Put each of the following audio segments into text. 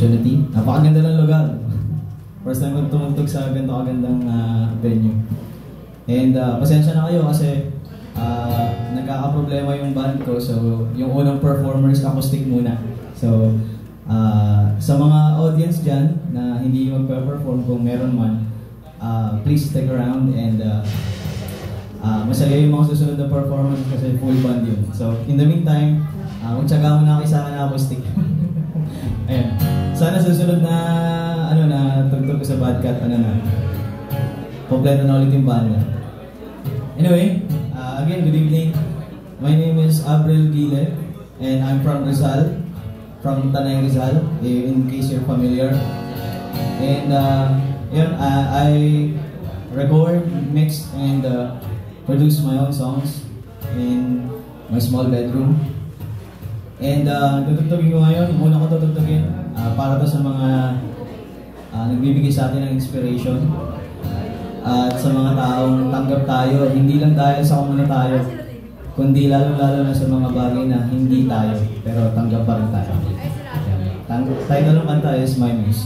opportunity. Napakaganda ng lugar. First time ko tumugtog sa ganito kagandang venue. And pasensya na kayo kasi nagkakaproblema yung band ko. So, yung unang performers acoustic muna. So, sa mga audience dyan na hindi magpe-perform kung meron man, please stick around and masaya yung mga susunod na performance kasi full band yun. So, in the meantime, magtsaga muna kayo sa akin na acoustic. Ayan. Sana susunod na tugtog ko sa Badcat, kompleto na ulit yung banda. Anyway, again, good evening. My name is Abril Gile and I'm from Rizal, from Tanay Rizal, in case you're familiar. And I record, mix, and produce my own songs in my small bedroom. And tutugtugin ko ngayon, muna ko tutugtugin para to sa mga nagbibigay sa atin ng inspiration at sa mga taong tanggap tayo, hindi lang dahil sa kung ano tayo, kundi lalo-lalo na sa mga bagay na hindi tayo, pero tanggap pa rin tayo. Title ng kanta is My Muse.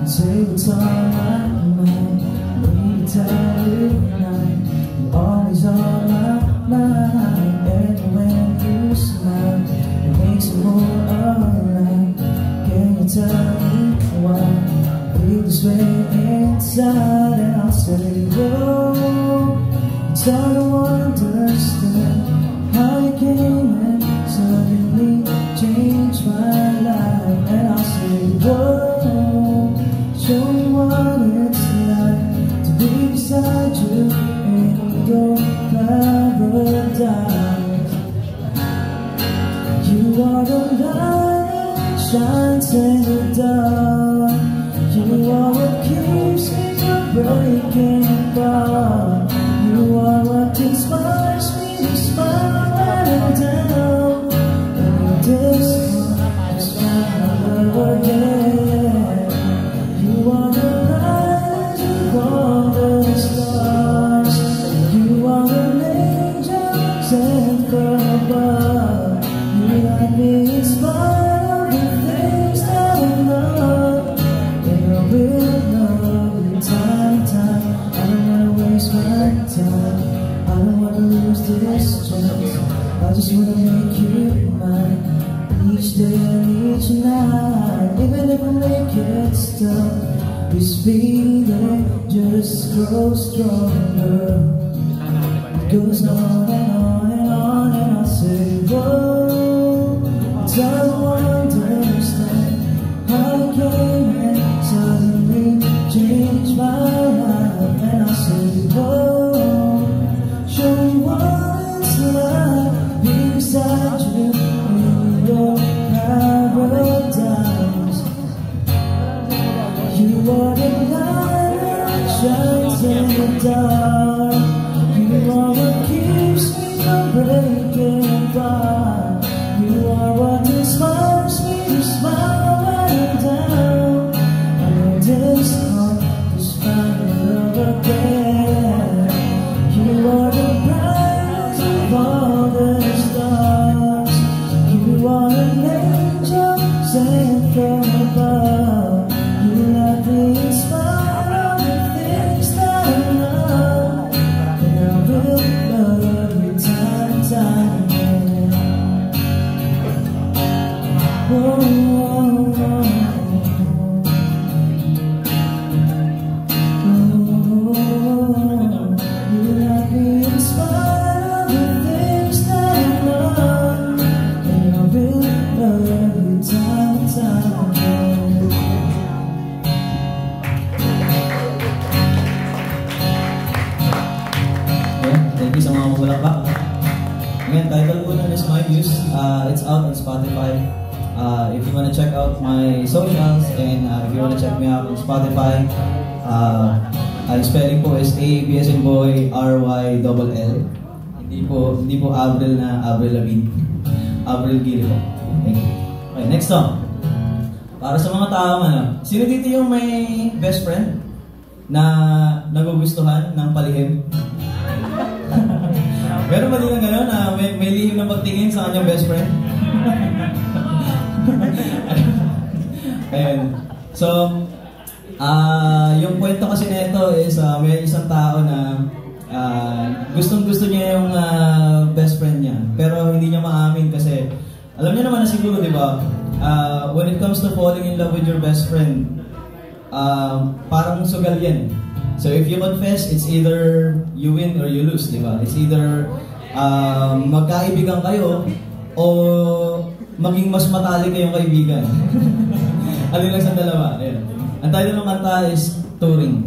Say what's on my mind. When you tell you tonight, you're always on my mind. And when you smile, it makes it more alive. Can you tell me why I feel this way inside? And I'll say, whoa, it's hard to understand how you came and suddenly changed my life. And I'll say, whoa, show me what it's like to be beside you in your paradise. You are the light that shines in the dark. You are what keeps me from breaking apart. You are what inspires me to smile right down. And this one is another again. You are the light of all the stars. You are an angel sent from above. You let me inspire the things that I love. And I will love you time and time. I don't wanna waste my time. I don't wanna lose this chance. I just wanna make you mine. Each day and each night. Even if I make it stop, this feeling just grows stronger. It goes on and on and on, and I say, whoa, it's hard to understand how you came and suddenly changed my life. And I say, whoa, show me what it's like being beside you in your paradise. You are the light that shines in the dark. You are what keeps me from breaking apart. You are what inspires me to smile right down. I know this heart is finding love again. You are the brightest of all the stars. You are an angel sent from above. You let me inspire all the things that I love. it's out on Spotify. If you wanna check out my socials and if you wanna check me out on Spotify, ang spelling po is A-B as in boy, R-Y-L-L. Hindi po Avril na Avril Lavigne. Avril Gili po. Thank you. Okay, next song. Para sa mga tao, sino dito yung may best friend na nagugustuhan ng palihim? Meron ba din ng gano'n na may lihim na pagtingin sa kanyang best friend? Ayun. So, yung kwento kasi nito is may isang tao na gustong-gusto niya yung best friend niya. Pero hindi niya maamin kasi alam niyo naman na siguro, di ba? When it comes to falling in love with your best friend, parang sugal yan. So if you confess, it's either you win or you lose, di ba? It's either magkaibigan kayo o maging mas matalik kayong kaibigan. Alin lang sa dalawa. Ayan. Ang title ng kanta is Touring.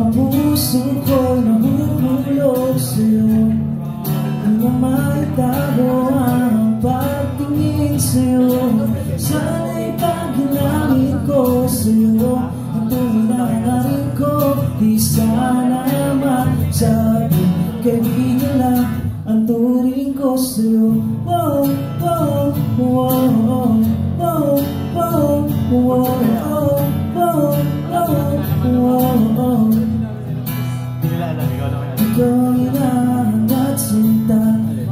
Ang puso ko'y nahuhulog sa'yo. Di na maitago ang pagtingin sa'yo. Sana'y paghinangin ko sa'yo. Ang tuminangarin ko, di sana masabi. Kaibigan lang ang turing ko sa'yo. Wow, wow, wow, wow, wow, wow, wow, wow, wow. Ikaw hinahangat sinta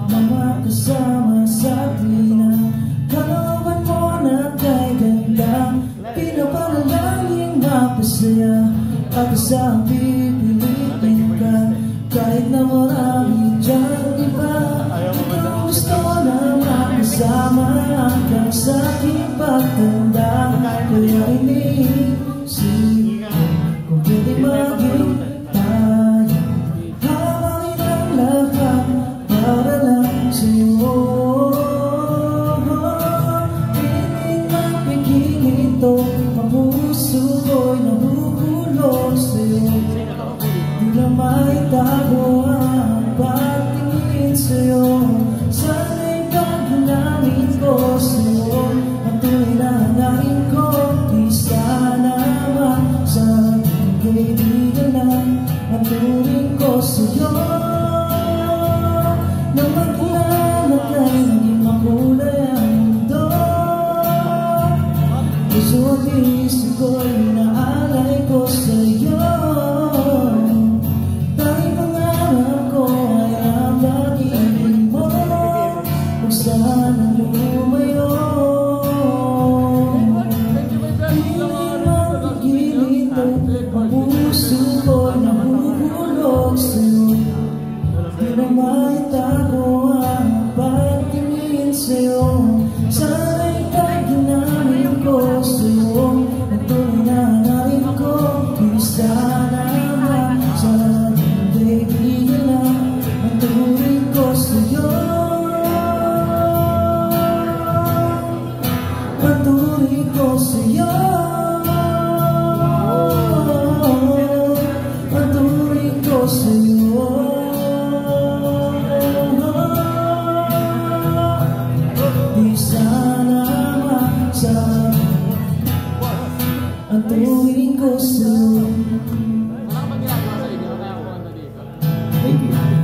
na makasama sa tuwina. Kalawan mo na kay ganda, pinapanalangin mapasaya. At isang pipilitin ka, kahit na marami dyan iba. Ikaw gusto na makasama hanggang sa aking pagtanda. Kaya iniisip kung pwede maging tayo, hawangin ang lahat para lang sa'yo. Piling mapigil ito, ang puso ko'y nahuhulog sa'yo. Di na maitago ang pagtingin sa'yo. Sana'y paghinangin ko sa'yo. Ang tuloy na hangarin ko, di sana masabi. Kaibigan lang ang turing ko sa'yo. Nang maglalag ay naging makulay ang mundo. Puso at isip ko'y inaalay ko sa'yo. Tanging pangarap ko ay ang pag-ibig mo, kung saan ang lumayo. Ang puso ko'y nahuhulog sa'yo. Di na maitago ang pagtingin sa'yo. Sana'y paghinangin ko sa'yo. Ang tuloy na hangarin ko, di sana masabi. Kaibigan lang ang turing ko sa'yo. Ang turing ko sa'yo. Sa'yo, di sana masabi ang tuwing ko sa'yo.